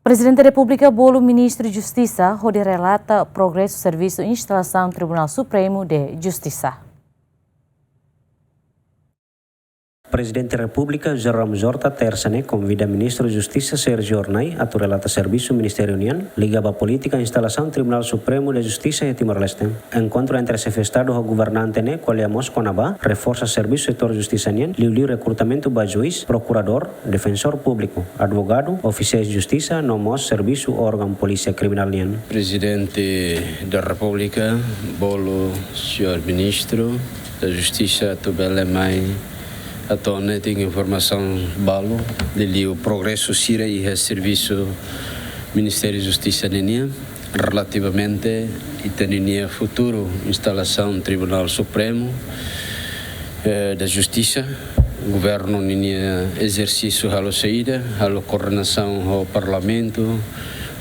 Presidente da República bolo Ministro de Justiça, onde relata progresso do serviço de instalação do Tribunal Supremo de Justiça. Presidente da República, Jerome Horta Tersane, convida Ministro de Justiça, Sérgio Ornay, a relata serviço do Ministério União, ligava a política a instalação do Tribunal Supremo de Justiça de Timor-Leste. Encontro entre chefe de Estado e governante, qual é a Conabá, reforça serviço do setor de justiça, liu recrutamento para juiz, procurador, defensor público, advogado, oficiais de justiça, no serviço órgão polícia criminal. Presidente da República, bolo, senhor Ministro da Justiça, Tubele Mai, a tona tem informação balo de o progresso sira e o serviço Ministério da Justiça nenia relativamente e tenia futuro instalação do Tribunal Supremo da Justiça, governo nenia exercício halo saída, halo coordenação ao Parlamento,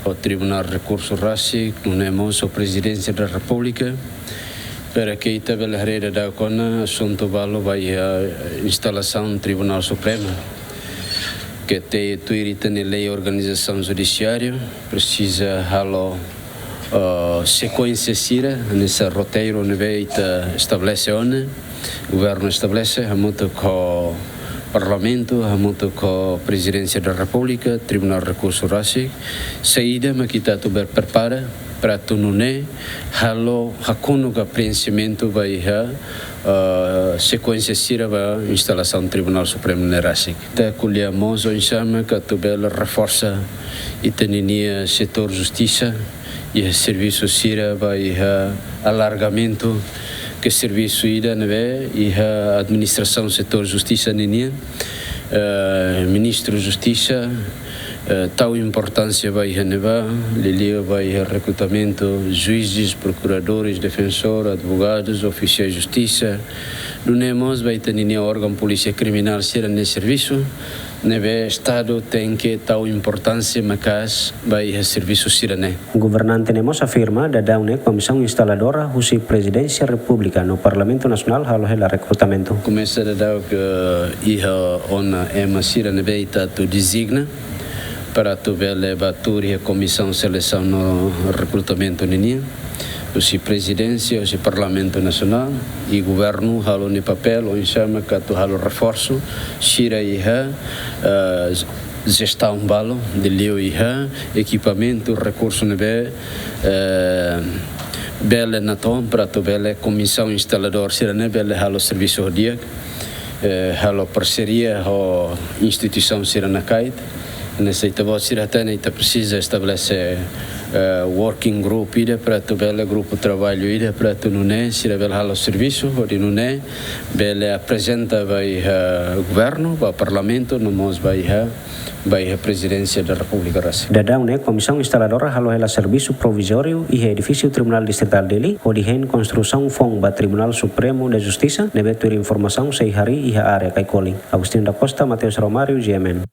ao Tribunal de Recursos Raci, não é a Presidência da República. Para que a Belharreira da Cona, assunto balo vai a instalação do Tribunal Supremo, que tem tuirita na lei organização judiciária, precisa halo sequência sira, nesse roteiro onde estabelece onde, o governo estabelece, há muito com o Parlamento, há muito com a Presidência da República, Tribunal de Recursos Raci, saída, mas que está tudo prepara, para tu não é, halo hakuno ka preenchimento vai sequência sira vai instalação do Tribunal Supremo na Rasik. Tá colhemos o chama que tu bela reforça e tenia setor justiça e serviço sira vai alargamento que serviço ida neve e a administração setor justiça nenia ministro justiça tal importância vai renovar, vai recrutamento juízes, procuradores, defensores, advogados, oficiais de justiça. No NEMOS vai ter órgão polícia criminal ser nesse serviço. Neve Estado tem que tal importância, mas vai serviço sirene. O governante Nemos afirma da daune comissão instaladora husi Presidência República no Parlamento Nacional halo hela recrutamento. Começa a dar que iha ona ema sirene veita tu designa para tu levatur a comissão de seleção no recrutamento nini, o presidência, o Parlamento Nacional e governo halo ni papel ou chama que tu halo reforço, shira iha gestão balo de leo iha equipamento recurso nebe bele naton para tu comissão instalador shira ne bele halo serviço dia halo parceria ho instituição shira na kait. Nessa etapa ita precisa estabelecer working group ida para tu bela grupo de trabalho ida para tu nuné sira bela halo serviço odi nuné bela apresenta vai governo vai parlamento no mos vai a Presidência da República Rassi. Da daune comissão instaladora halo hela serviço provisório e edifício Tribunal Distrital dele odi hen construção fong Tribunal Supremo da Justiça nebe tur informação sei hari e a área caicoli. Agostinho da Costa, Mateus Romário, GMN.